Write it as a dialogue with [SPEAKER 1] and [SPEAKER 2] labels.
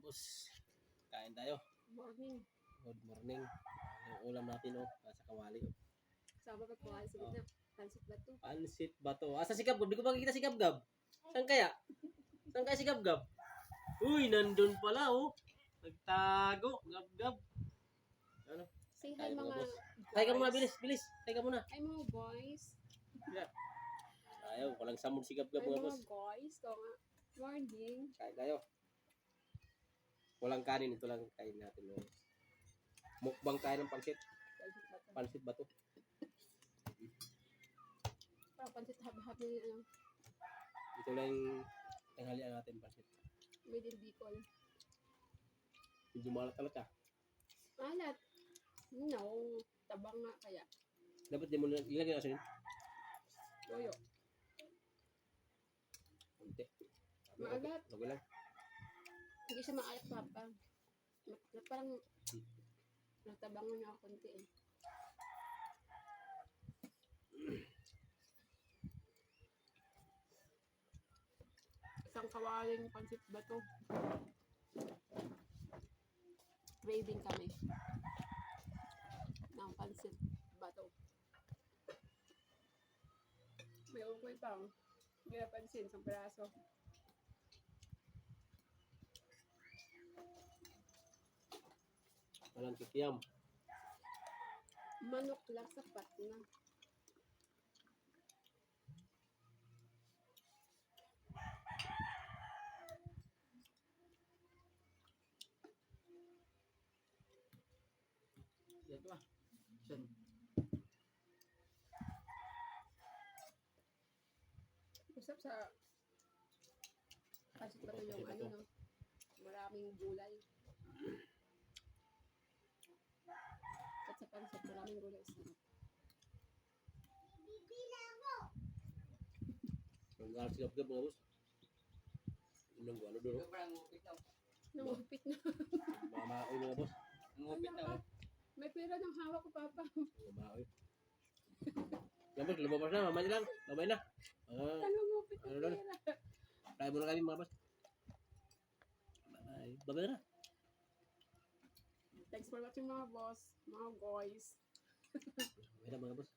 [SPEAKER 1] boss. Kain tayo.
[SPEAKER 2] Morning.
[SPEAKER 1] Good morning. Yung ulam natin nasa kawali.
[SPEAKER 2] Sama ka kawali sa gitna. Pansit ba ito?
[SPEAKER 1] Pansit bato. Asa si Gabgab? Di ko makikita si Gabgab. Saan kaya? Saan kaya si Gabgab? Uy, nandun pala Nagtago. Gabgab. Ano?
[SPEAKER 2] Say hi
[SPEAKER 1] Kain
[SPEAKER 2] mga
[SPEAKER 1] boss.
[SPEAKER 2] boys.
[SPEAKER 1] Hi ka muna, bilis. Hi ka muna.
[SPEAKER 2] Hi mga boys.
[SPEAKER 1] Yeah. Ayaw, walang samod si Gabgab
[SPEAKER 2] Hi
[SPEAKER 1] mga
[SPEAKER 2] mga
[SPEAKER 1] boss.
[SPEAKER 2] boys. Ito nga. Morning.
[SPEAKER 1] Kain tayo. Walang kanin, ito lang kain natin. Mukbang tayo ng pansit.
[SPEAKER 2] Pansit ba ito?
[SPEAKER 1] Pansit bato.
[SPEAKER 2] Parang pansit hab-hab na yun.
[SPEAKER 1] Ito lang yung tanghalian natin pansit.
[SPEAKER 2] Made in Bicol.
[SPEAKER 1] Medyo malat talaga.
[SPEAKER 2] Alat. No. Tabang nga kaya.
[SPEAKER 1] Dapat di mo ilagay na asin.
[SPEAKER 2] Toyo.
[SPEAKER 1] Kunti.
[SPEAKER 2] Maalat.
[SPEAKER 1] Okay lang.
[SPEAKER 2] Hindi siya maalat papa. Parang natabangan niya ako konti eh. Isang kawaling pansit ba ito? Craving kami ng pansit ba ito? May ukoy pang hindi napansin, isang peraso.
[SPEAKER 1] Walang kikiyam.
[SPEAKER 2] Manok lang sapat na.
[SPEAKER 1] Yan ba? Sen.
[SPEAKER 2] Usap sa pansit ba ito yung ano no? Maraming gulay. At sa pansit, maraming gulay. Sarap.
[SPEAKER 1] Ang galas si Gabgab mga boss. Inang ano doon.
[SPEAKER 2] Nangupit na.
[SPEAKER 1] Mamaoy mga boss.
[SPEAKER 2] Ano ka? May pera ng hawak ko, Papa.
[SPEAKER 1] Mamaoy. Yan boss, lumabas na. Mamaya lang. Babay na.
[SPEAKER 2] Nangupit ng
[SPEAKER 1] Ano doon?
[SPEAKER 2] pera.
[SPEAKER 1] Try muna kami mga boss. Bye. Babay na.
[SPEAKER 2] Thanks for watching mga boss, mga guys.
[SPEAKER 1] Babay na mga boss.